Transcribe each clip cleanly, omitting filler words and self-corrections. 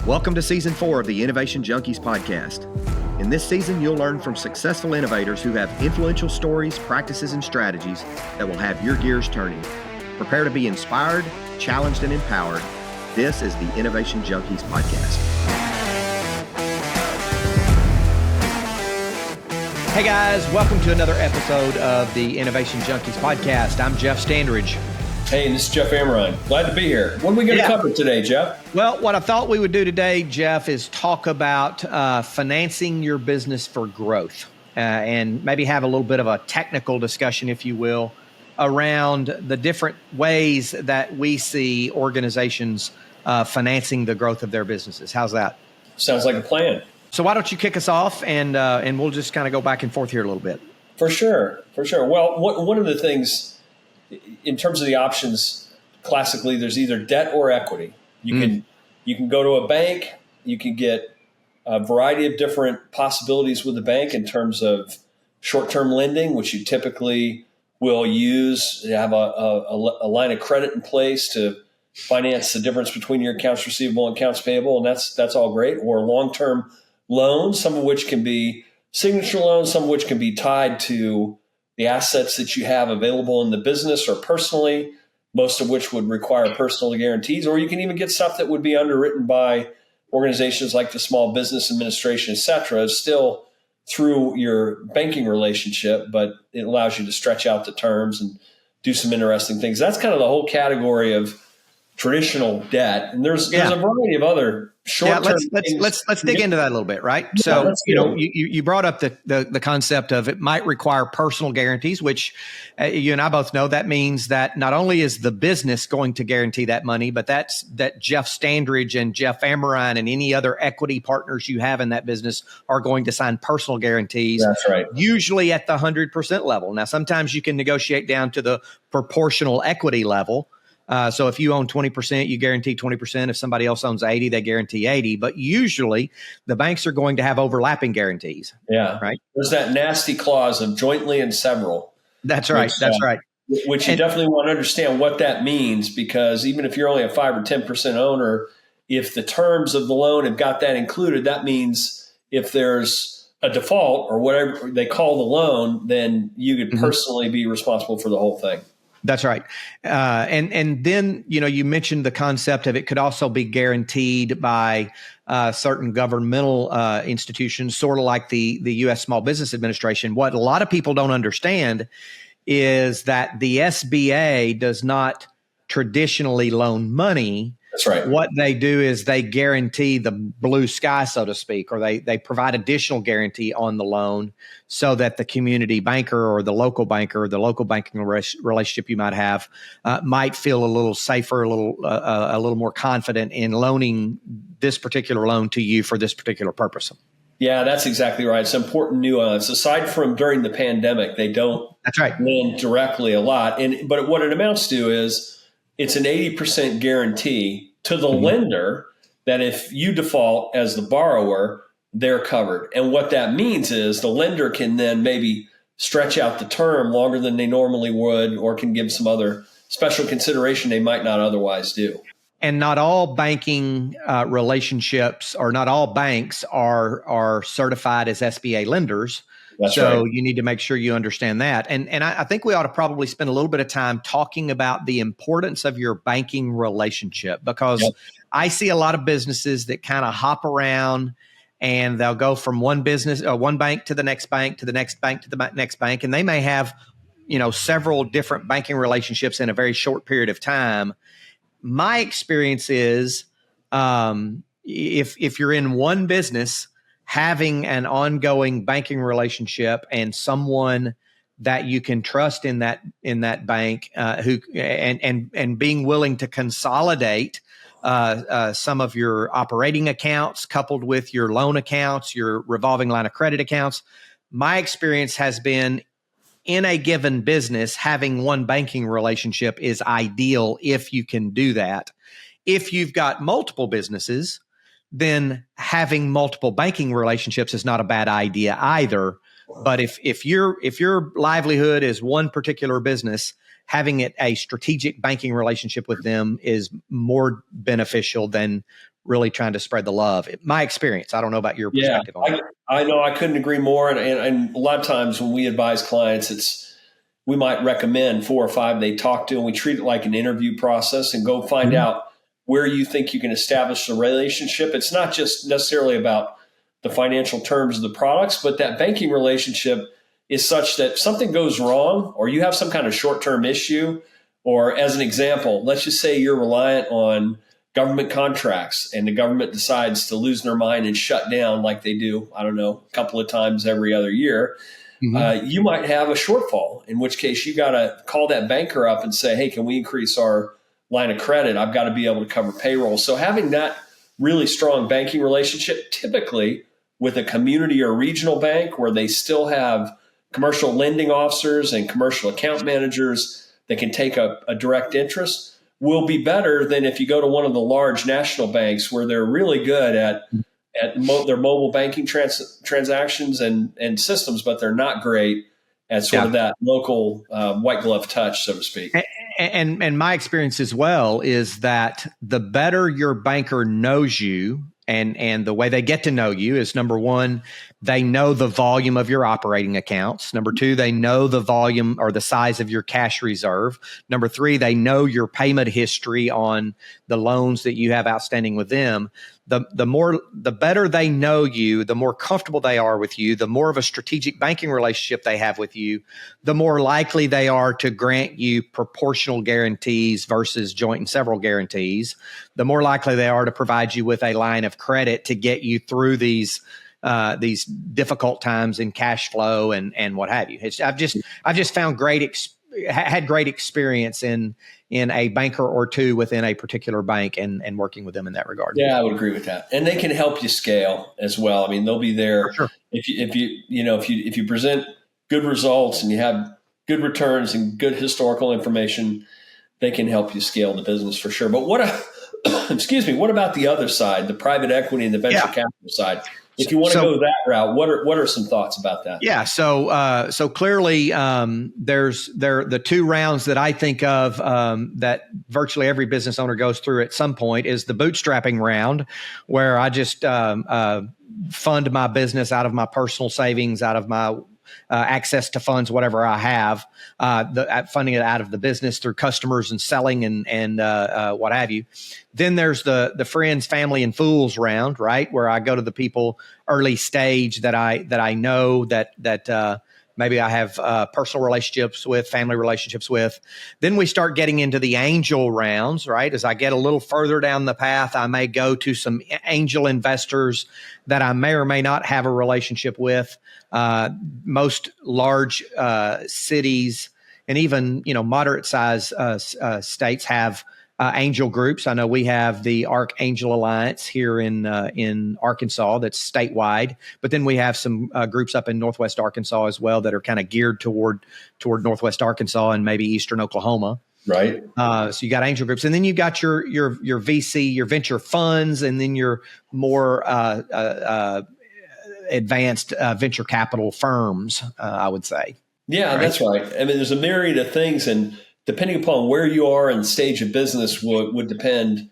Welcome to Season 4 of the Innovation Junkies podcast. In this season, you'll learn from successful innovators who have influential stories, practices, and strategies that will have your gears turning. Prepare to be inspired, challenged, and empowered. This is the Innovation Junkies podcast. Hey guys, welcome to another episode of the Innovation Junkies podcast. I'm Jeff Standridge. Hey, this is Jeff Amrine. Glad to be here. What are we going to cover today, Jeff? Well, what I thought we would do today, Jeff, is talk about financing your business for growth and maybe have a little bit of a technical discussion, if you will, around the different ways that we see organizations financing the growth of their businesses. How's that? Sounds like a plan. So why don't you kick us off and we'll just kind of go back and forth here a little bit. For sure. Well, one of the things in terms of the options, classically, there's either debt or equity. You can go to a bank. You can get a variety of different possibilities with the bank in terms of short-term lending, which you typically will use. You have a line of credit in place to finance the difference between your accounts receivable and accounts payable, and that's all great. Or long-term loans, some of which can be signature loans, some of which can be tied to the assets that you have available in the business or personally, most of which would require personal guarantees, or you can even get stuff that would be underwritten by organizations like the Small Business Administration, et cetera, still through your banking relationship, but it allows you to stretch out the terms and do some interesting things. That's kind of the whole category of traditional debt. And there's a variety of other short-term things. Let's dig into that a little bit, right? So, you brought up the concept of it might require personal guarantees, which you and I both know that means that not only is the business going to guarantee that money, but that Jeff Standridge and Jeff Amrine and any other equity partners you have in that business are going to sign personal guarantees. That's right. Usually at the 100% level. Now, sometimes you can negotiate down to the proportional equity level. So if you own 20%, you guarantee 20%. If somebody else owns 80, they guarantee 80. But usually the banks are going to have overlapping guarantees. Yeah. Right. There's that nasty clause of jointly and several. That's right. That's right. Which you definitely want to understand what that means, because even if you're only a 5 or 10% owner, if the terms of the loan have got that included, that means if there's a default or whatever they call the loan, then you could personally be responsible for the whole thing. That's right. And then, you mentioned the concept of it could also be guaranteed by certain governmental institutions, sort of like the U.S. Small Business Administration. What a lot of people don't understand is that the SBA does not traditionally loan money. That's right. What they do is they guarantee the blue sky, so to speak, or they provide additional guarantee on the loan so that the community banker or the local banker, the local banking relationship you might have, might feel a little safer, a little more confident in loaning this particular loan to you for this particular purpose. Yeah, that's exactly right. It's an important nuance. Aside from during the pandemic, they don't lend directly a lot. But what it amounts to is it's an 80% guarantee to the lender that if you default as the borrower, they're covered. And what that means is the lender can then maybe stretch out the term longer than they normally would, or can give some other special consideration they might not otherwise do. And not all banking relationships, or not all banks are certified as SBA lenders. That's so right. You need to make sure you understand that. And I think we ought to probably spend a little bit of time talking about the importance of your banking relationship, because I see a lot of businesses that kind of hop around and they'll go from one bank to the next bank, to the next bank, to the next bank. And they may have, several different banking relationships in a very short period of time. My experience is if you're in one business, having an ongoing banking relationship and someone that you can trust in that bank, and being willing to consolidate some of your operating accounts coupled with your loan accounts, your revolving line of credit accounts. My experience has been, in a given business, having one banking relationship is ideal if you can do that. If you've got multiple businesses, then having multiple banking relationships is not a bad idea either. But if your livelihood is one particular business, having a strategic banking relationship with them is more beneficial than really trying to spread the love. My experience. I don't know about your Yeah, perspective on that. I know I couldn't agree more. And a lot of times when we advise clients, we might recommend 4 or 5 they talk to, and we treat it like an interview process and go find Mhm. out where you think you can establish a relationship. It's not just necessarily about the financial terms of the products, but that banking relationship is such that something goes wrong or you have some kind of short-term issue. Or as an example, let's just say you're reliant on government contracts and the government decides to lose their mind and shut down like they do, I don't know, a couple of times every other year. Mhm. You might have a shortfall, in which case you got to call that banker up and say, hey, can we increase our line of credit? I've got to be able to cover payroll. So having that really strong banking relationship, typically with a community or regional bank where they still have commercial lending officers and commercial account managers that can take a direct interest, will be better than if you go to one of the large national banks where they're really good at their mobile banking transactions and systems, but they're not great at sort Yeah. of that local white glove touch, so to speak. And my experience as well is that the better your banker knows you, and the way they get to know you is, number one, they know the volume of your operating accounts. Number two, they know the volume or the size of your cash reserve. Number three, they know your payment history on the loans that you have outstanding with them. The better they know you, the more comfortable they are with you, the more of a strategic banking relationship they have with you, the more likely they are to grant you proportional guarantees versus joint and several guarantees, the more likely they are to provide you with a line of credit to get you through these difficult times in cash flow and what have you. I've just found had great experience in a banker or two within a particular bank and working with them in that regard. Yeah, I would agree with that. And they can help you scale as well. I mean, they'll be there For sure. if you present good results and you have good returns and good historical information, they can help you scale the business for sure. But excuse me, what about the other side, the private equity and the venture capital side? If you want to go that route, what are some thoughts about that? Yeah, so clearly, there's the 2 rounds that I think of that virtually every business owner goes through at some point is the bootstrapping round, where I just fund my business out of my personal savings, out of my access to funds, whatever I have, funding it out of the business through customers and selling and what have you. Then there's the friends, family, and fools round, right, where I go to the people early stage that I know that maybe I have personal relationships with, family relationships with. Then we start getting into the angel rounds, right? As I get a little further down the path, I may go to some angel investors that I may or may not have a relationship with. Most large cities and even moderate size states have angel groups. I know we have the Archangel Alliance here in Arkansas that's statewide, but then we have some groups up in Northwest Arkansas as well that are kind of geared toward Northwest Arkansas and maybe Eastern Oklahoma. Right. So you got angel groups, and then you got your VC, your venture funds, and then your more advanced venture capital firms, I would say. Yeah, right? That's right. I mean, there's a myriad of things, and depending upon where you are in the stage of business would depend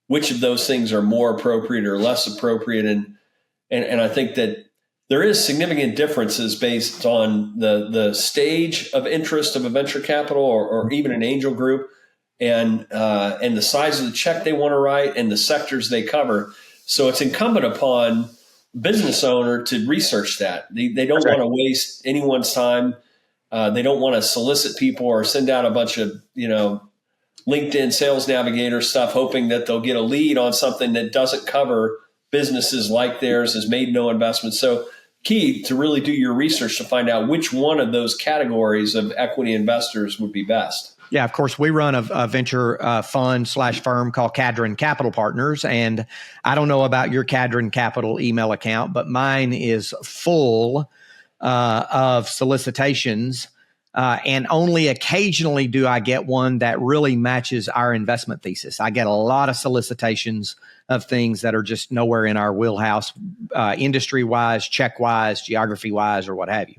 which of those things are more appropriate or less appropriate. And I think that there is significant differences based on the stage of interest of a venture capital or even an angel group and the size of the check they want to write and the sectors they cover. So it's incumbent upon business owner to research that. They don't want to waste anyone's time. They don't want to solicit people or send out a bunch of, LinkedIn Sales Navigator stuff, hoping that they'll get a lead on something that doesn't cover businesses like theirs, has made no investment. So key to really do your research to find out which one of those categories of equity investors would be best. Yeah, of course, we run a venture fund / firm called Cadron Capital Partners. And I don't know about your Cadron Capital email account, but mine is full of solicitations. And only occasionally do I get one that really matches our investment thesis. I get a lot of solicitations of things that are just nowhere in our wheelhouse, industry-wise, check-wise, geography-wise, or what have you.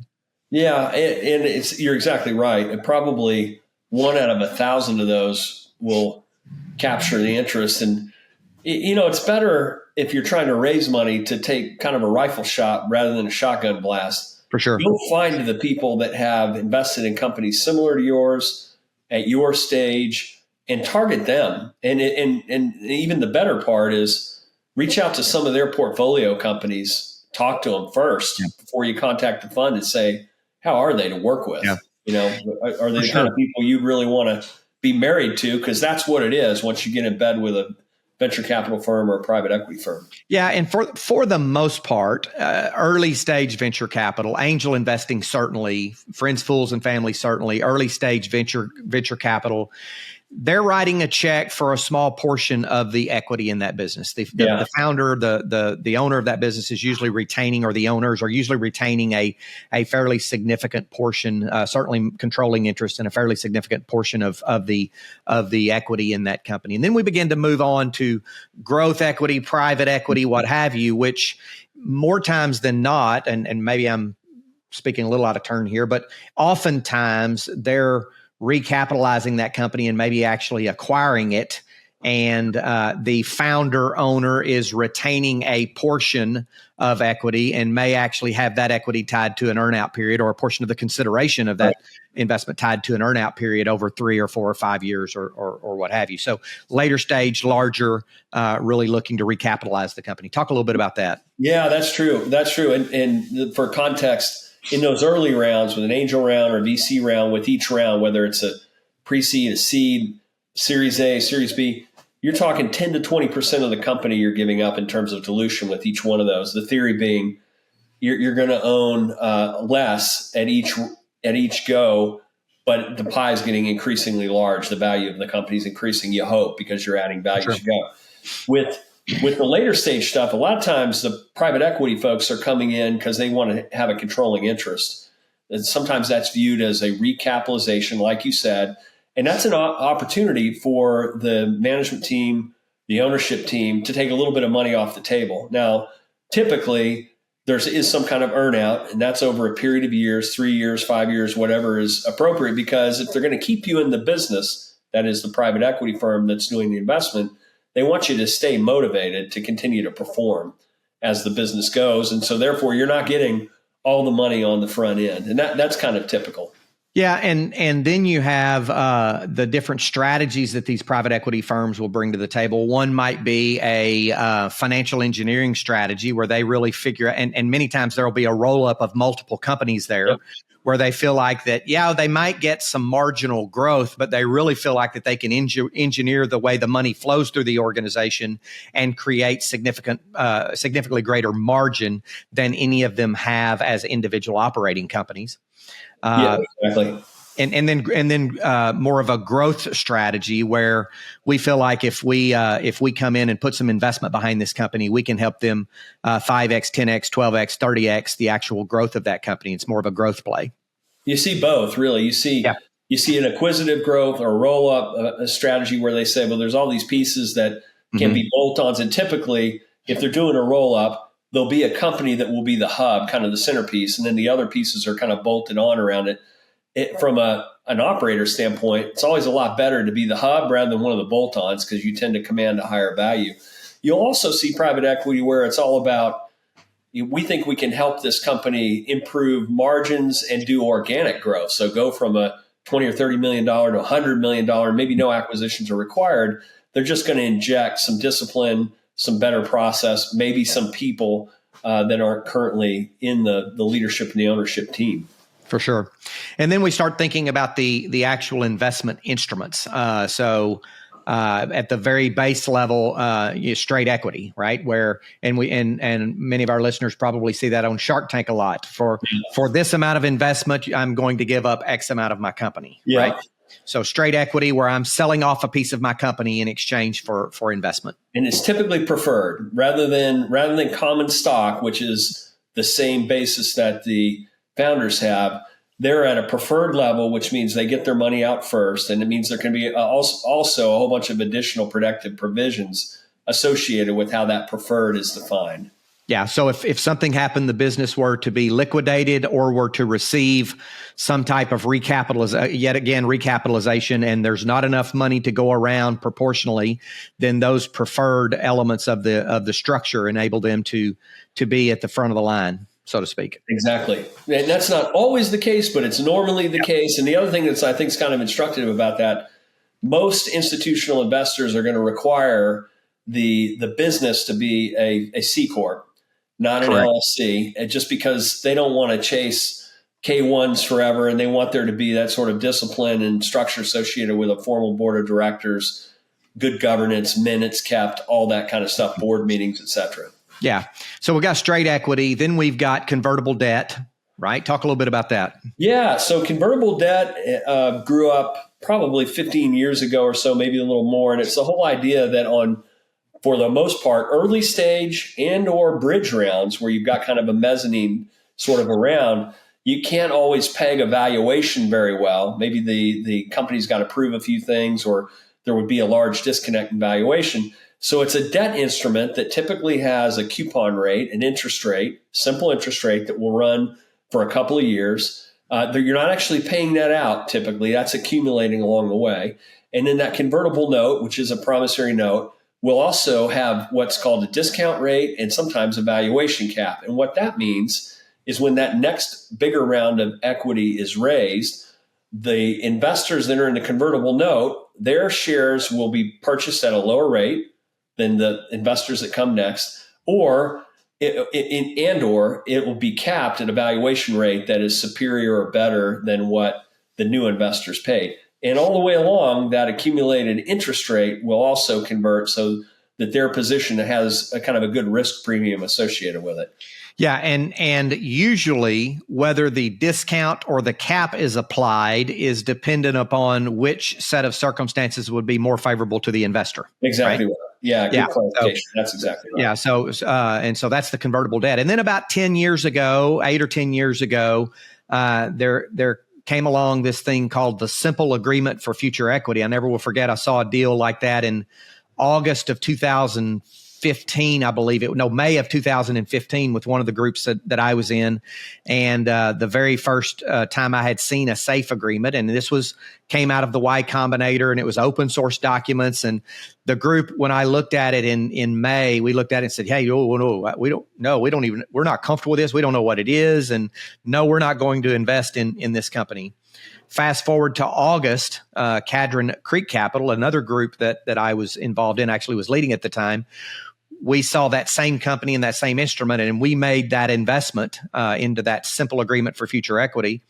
Yeah, and you're exactly right. And probably 1 out of 1,000 of those will capture the interest. And It's better if you're trying to raise money to take kind of a rifle shot rather than a shotgun blast. For sure. You'll find the people that have invested in companies similar to yours at your stage and target them. And even the better part is reach out to some of their portfolio companies, talk to them first before you contact the fund and say, how are they to work with? Yeah. Are they the kind of people you'd really want to be married to? Because that's what it is once you get in bed with a venture capital firm or a private equity firm. Yeah, and for the most part, early stage venture capital, angel investing certainly, friends, fools, and family certainly, early stage venture capital, they're writing a check for a small portion of the equity in that business. The founder, the owner of that business is usually retaining, or the owners are usually retaining a fairly significant portion, certainly controlling interest in a fairly significant portion of the equity in that company. And then we begin to move on to growth equity, private equity, what have you, which more times than not, and maybe I'm speaking a little out of turn here, but oftentimes they're recapitalizing that company and maybe actually acquiring it. And the founder owner is retaining a portion of equity and may actually have that equity tied to an earnout period, or a portion of the consideration of that investment tied to an earnout period over 3 or 4 or 5 years or what have you. So later stage, larger, really looking to recapitalize the company. Talk a little bit about that. Yeah, that's true. That's true. And for context, in those early rounds with an angel round or VC round, with each round, whether it's a pre-seed, a seed, Series A, Series B, you're talking 10 to 20% of the company you're giving up in terms of dilution with each one of those. The theory being you're going to own less at each go, but the pie is getting increasingly large. The value of the company is increasing, you hope, because you're adding value as you go. With the later stage stuff, a lot of times the private equity folks are coming in because they want to have a controlling interest. And sometimes that's viewed as a recapitalization, like you said. And that's an opportunity for the management team, the ownership team, to take a little bit of money off the table. Now, typically, there is some kind of earnout, and that's over a period of years, 3 years, 5 years, whatever is appropriate, because if they're going to keep you in the business, that is the private equity firm that's doing the investment, they want you to stay motivated to continue to perform as the business goes. And so therefore, you're not getting all the money on the front end. And that's kind of typical. Yeah, and then you have the different strategies that these private equity firms will bring to the table. One might be a financial engineering strategy where they really figure out, and many times there will be a roll-up of multiple companies there, where they feel like that, they might get some marginal growth, but they really feel like that they can engineer the way the money flows through the organization and create significantly greater margin than any of them have as individual operating companies. Exactly. And then more of a growth strategy where we feel like if we come in and put some investment behind this company, we can help them 5x, 10x, 12x, 30x the actual growth of that company. It's more of a growth play. You see both, really. You see an acquisitive growth or roll up, a strategy where they say, well, there's all these pieces that can be bolt-ons, and typically, if they're doing a roll up, there'll be a company that will be the hub, kind of the centerpiece, and then the other pieces are kind of bolted on around it. From an operator standpoint, it's always a lot better to be the hub rather than one of the bolt-ons, because you tend to command a higher value. You'll also see private equity where it's all about, we think we can help this company improve margins and do organic growth. So go from a $20 or $30 million to $100 million, maybe no acquisitions are required. They're just going to inject some discipline, some better process, maybe some people that aren't currently in the leadership and the ownership team. For sure. And then we start thinking about the actual investment instruments. So at the very base level, straight equity, right? Where and many of our listeners probably see that on Shark Tank a lot. For this amount of investment, I'm going to give up X amount of my company, right? So straight equity, where I'm selling off a piece of my company in exchange for investment. And it's typically preferred rather than common stock, which is the same basis that the founders have. They're at a preferred level, which means they get their money out first. And it means there can be also a whole bunch of additional protective provisions associated with how that preferred is defined. Yeah. So if something happened, the business were to be liquidated or were to receive some type of recapitalization, and there's not enough money to go around proportionally, then those preferred elements of the structure enable them to be at the front of the line, so to speak. Exactly. And that's not always the case, but it's normally the case. And the other thing that's I think is kind of instructive about that, most institutional investors are going to require the business to be a C corp, not an Correct. LLC, and just because they don't want to chase K1s forever, and they want there to be that sort of discipline and structure associated with a formal board of directors, good governance, minutes kept, all that kind of stuff, board meetings, et cetera. Yeah. So we got straight equity. Then we've got convertible debt, right? Talk a little bit about that. Yeah. So convertible debt grew up probably 15 years ago or so, maybe a little more. And it's the whole idea that for the most part, early stage and or bridge rounds where you've got kind of a mezzanine sort of a round, you can't always peg a valuation very well. Maybe the company's got to prove a few things, or there would be a large disconnect in valuation. So it's a debt instrument that typically has a coupon rate, an interest rate, simple interest rate that will run for a couple of years. You're not actually paying that out typically. That's accumulating along the way. And then that convertible note, which is a promissory note, will also have what's called a discount rate and sometimes a valuation cap. And what that means is when that next bigger round of equity is raised, the investors that are in the convertible note, their shares will be purchased at a lower rate than the investors that come next, or it will be capped at a valuation rate that is superior or better than what the new investors paid. And all the way along, that accumulated interest rate will also convert so that their position has a kind of a good risk premium associated with it. Yeah, and usually whether the discount or the cap is applied is dependent upon which set of circumstances would be more favorable to the investor. Exactly right. Right. Yeah, good clarification. So, that's exactly right. Yeah, so that's the convertible debt. And then about 10 years ago, 8 or 10 years ago, there came along this thing called the simple agreement for future equity. I never will forget, I saw a deal like that in August of 2015, I believe May of 2015 with one of the groups that I was in. And the very first time I had seen a SAFE agreement, and this came out of the Y Combinator, and it was open source documents. And the group, when I looked at it in May, we looked at it and said, hey, we're not comfortable with this. We don't know what it is. And no, we're not going to invest in this company. Fast forward to August, Cadron Creek Capital, another group that I was involved in, actually was leading at the time. We saw that same company and that same instrument, and we made that investment into that simple agreement for future equity.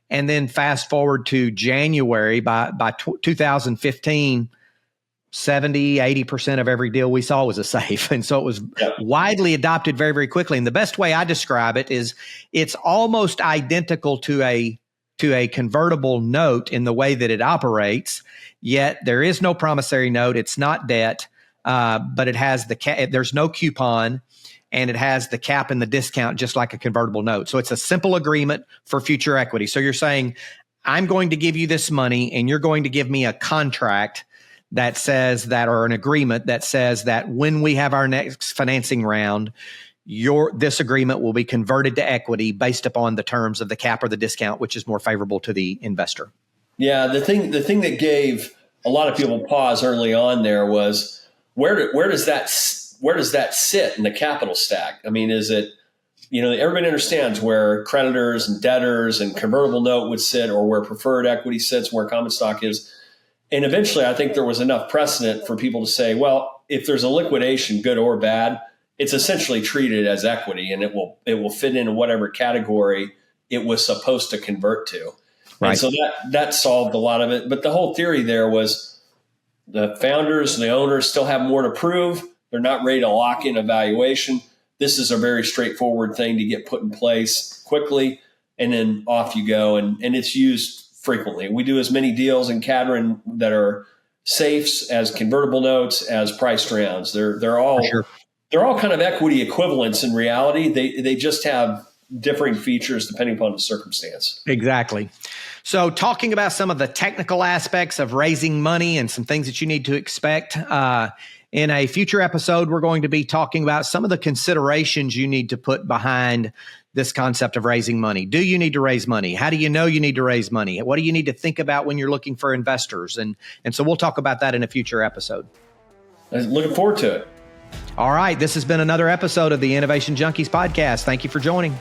And then fast forward to January, by 2015, 70, 80% of every deal we saw was a SAFE. And so it was widely adopted very, very quickly. And the best way I describe it is it's almost identical to a convertible note in the way that it operates, yet there is no promissory note. It's not debt, but it has there's no coupon, and it has the cap and the discount just like a convertible note. So it's a simple agreement for future equity. So you're saying, I'm going to give you this money, and you're going to give me a contract that says that, or an agreement that says that when we have our next financing round, this agreement will be converted to equity based upon the terms of the cap or the discount, which is more favorable to the investor. Yeah, the thing that gave a lot of people pause early on there was where does that sit in the capital stack? I mean, is it, everybody understands where creditors and debtors and convertible note would sit, or where preferred equity sits, where common stock is. And eventually, I think there was enough precedent for people to say, well, if there's a liquidation, good or bad, it's essentially treated as equity, and it will fit into whatever category it was supposed to convert to. Right. And so that solved a lot of it. But the whole theory there was the founders and the owners still have more to prove. They're not ready to lock in a valuation. This is a very straightforward thing to get put in place quickly, and then off you go. And it's used frequently. We do as many deals in Cadron that are safes as convertible notes as priced rounds. They're all sure. They're all kind of equity equivalents in reality. They just have differing features depending upon the circumstance. Exactly. So talking about some of the technical aspects of raising money and some things that you need to expect, In a future episode, we're going to be talking about some of the considerations you need to put behind this concept of raising money. Do you need to raise money? How do you know you need to raise money? What do you need to think about when you're looking for investors? And so we'll talk about that in a future episode. Looking forward to it. All right. This has been another episode of the Innovation Junkies podcast. Thank you for joining.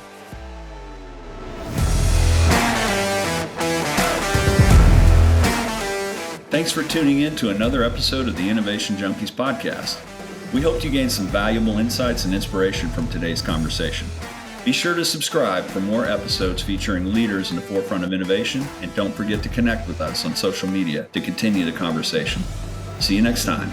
Thanks for tuning in to another episode of the Innovation Junkies podcast. We hope you gained some valuable insights and inspiration from today's conversation. Be sure to subscribe for more episodes featuring leaders in the forefront of innovation, and don't forget to connect with us on social media to continue the conversation. See you next time.